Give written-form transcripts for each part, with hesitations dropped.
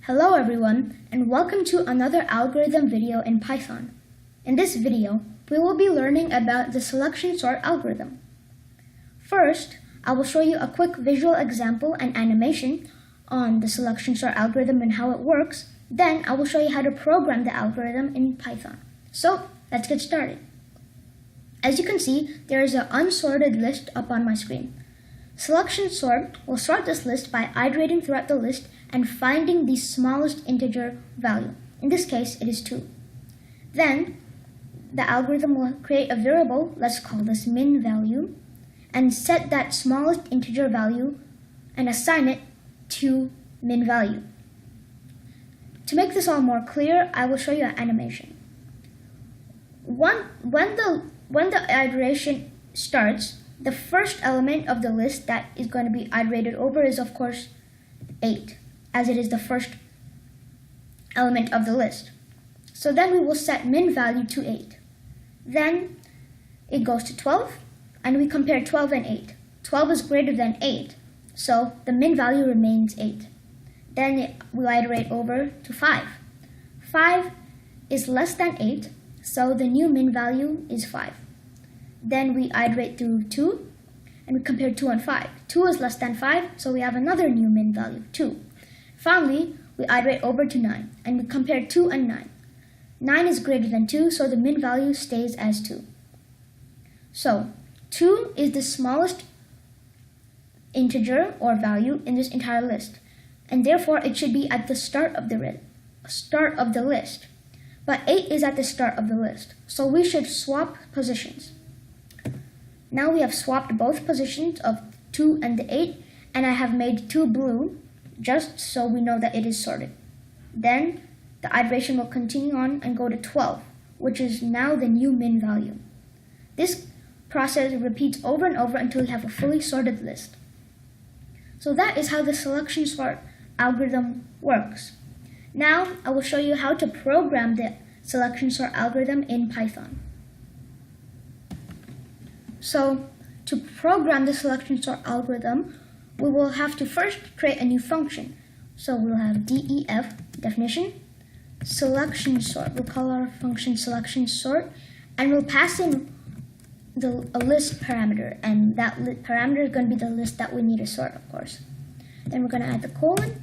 Hello everyone, and welcome to another algorithm video in Python. In this video, we will be learning about the selection sort algorithm. First, I will show you a quick visual example and animation on the selection sort algorithm and how it works. Then I will show you how to program the algorithm in Python. So, let's get started. As you can see, there is an unsorted list up on my screen. Selection sort will sort this list by iterating throughout the list and finding the smallest integer value. In this case, it is 2. Then, the algorithm will create a variable, let's call this min value, and set that smallest integer value and assign it to min value. To make this all more clear, I will show you an animation. When the iteration starts, the first element of the list that is going to be iterated over is of course 8, as it is the first element of the list. So then we will set min value to 8. Then it goes to 12, and we compare 12 and 8. 12 is greater than 8, so the min value remains 8. Then we iterate over to 5. 5 is less than 8, so the new min value is 5. Then we iterate through 2, and we compare 2 and 5. 2 is less than 5, so we have another new min value, 2. Finally, we iterate over to 9, and we compare 2 and 9. 9 is greater than 2, so the min value stays as 2. So, 2 is the smallest integer or value in this entire list, and therefore it should be at the start of the list. But 8 is at the start of the list, so we should swap positions. Now we have swapped both positions of 2 and the 8, and I have made 2 blue, just so we know that it is sorted. Then the iteration will continue on and go to 12, which is now the new min value. This process repeats over and over until we have a fully sorted list. So that is how the selection sort algorithm works. Now I will show you how to program the selection sort algorithm in Python. So to program the selection sort algorithm, we will have to first create a new function. So we'll have def, definition, selection sort. We'll call our function selection sort, and we'll pass in a list parameter, and that parameter is going to be the list that we need to sort, of course. Then we're going to add the colon,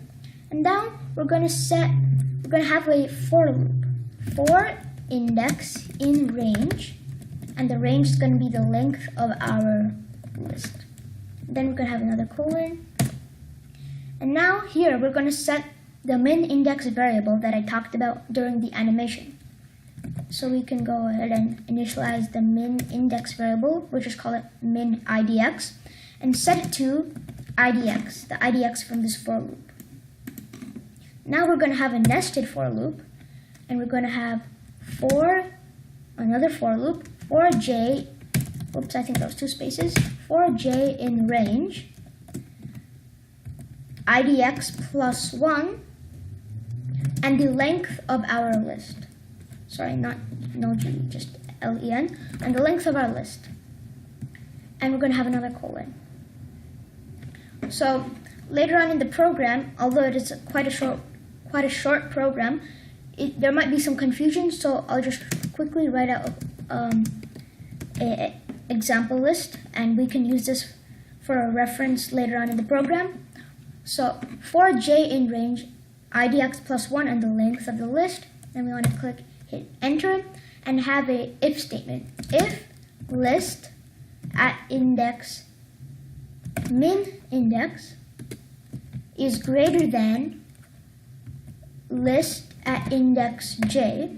and now we're going to have a for loop. For index in range, and the range is going to be the length of our list. Then we're going to have another colon. And now here we're going to set the min index variable that I talked about during the animation. So we can go ahead and initialize the min index variable, which is called min idx, and set it to idx, the idx from this for loop. Now we're going to have a nested for loop, and we're going to have another for loop, for j, oops, I think that was 2 spaces, for j in range, idx plus 1, and the length of our list. Sorry, no g, just len, and the length of our list. And we're going to have another colon. So later on in the program, although it is quite a short program, there might be some confusion, so I'll just quickly write out a example list, and we can use this for a reference later on in the program. So for j in range, idx plus 1 and the length of the list, then we want to hit enter and have a if statement. If list at index min index is greater than list at index j,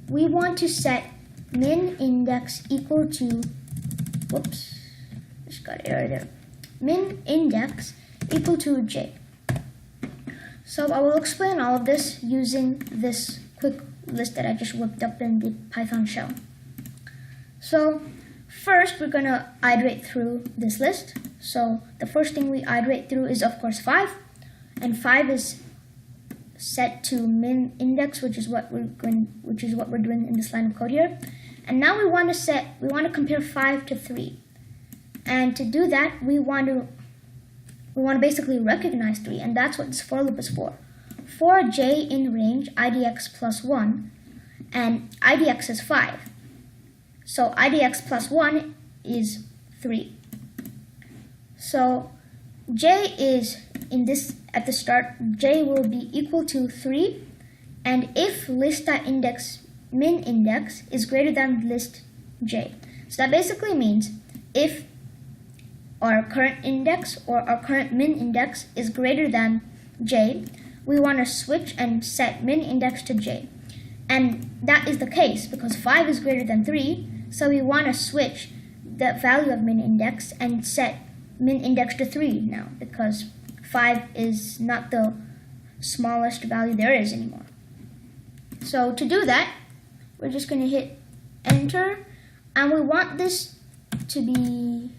we want to set min index equal to, whoops, just got an error there, min index equal to j. So I will explain all of this using this quick list that I just whipped up in the Python shell. So first we're going to iterate through this list. So the first thing we iterate through is of course 5, and 5 is set to min index, which is what we're doing in this line of code here. And now we want to compare 5 to 3. And to do that, we want to basically recognize 3, and that's what this for loop is for. for j in range idx plus 1, and idx is 5. So idx plus 1 is 3. So j is at the start, j will be equal to 3, and if list.index min index is greater than list j. So that basically means if our current index or our current min index is greater than j, we want to switch and set min index to j. And that is the case because 5 is greater than 3, so we want to switch the value of min index and set min index to 3 now because 5 is not the smallest value there is anymore. So to do that, we're just going to hit enter, and we want this to be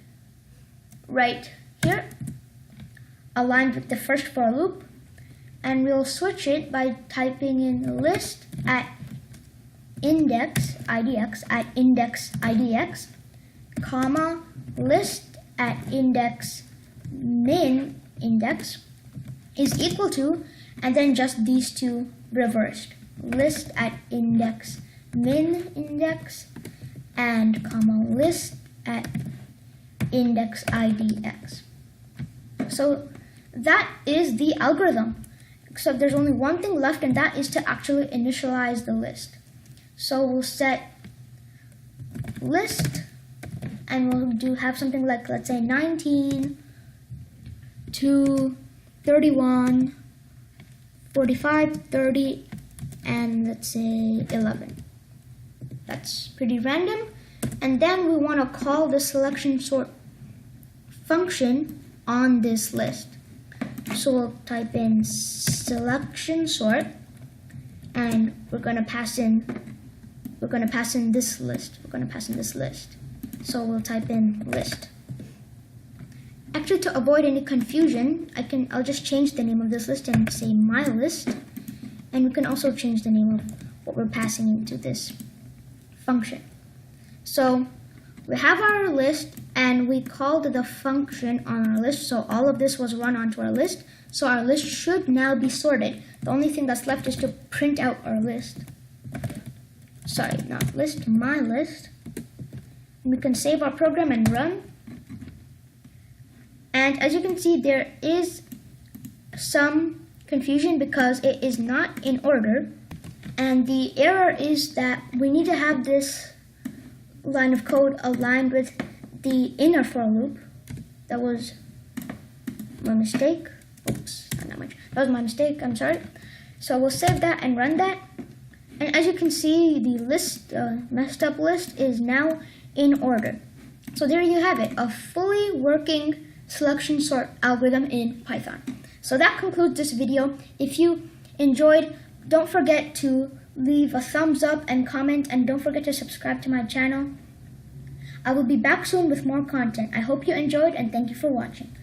right here, aligned with the first for loop, and we'll switch it by typing in list at index idx, comma, list at index min index is equal to, and then just these two reversed, list at index min index and comma list at index idx. So that is the algorithm, except there's only one thing left, and that is to actually initialize the list. So we'll set list, and we'll have something like, let's say 19 to 31, 45, 30, and let's say 11. That's pretty random. And then we want to call the selection sort function on this list. So we'll type in selection sort, and we're going to pass in this list. So we'll type in list. Actually, to avoid any confusion, I'll just change the name of this list and say my list. And we can also change the name of what we're passing into this function. So we have our list, and we called the function on our list, so all of this was run onto our list. So our list should now be sorted. The only thing that's left is to print out our list. Sorry, not list, my list. And we can save our program and run. And as you can see, there is some confusion because it is not in order. And the error is that we need to have this line of code aligned with the inner for loop. That was my mistake. Oops, not much. That was my mistake, I'm sorry. So we'll save that and run that. And as you can see, the list, messed up list is now in order. So there you have it, a fully working selection sort algorithm in Python. So that concludes this video. If you enjoyed, don't forget to leave a thumbs up and comment, and don't forget to subscribe to my channel. I will be back soon with more content. I hope you enjoyed, and thank you for watching.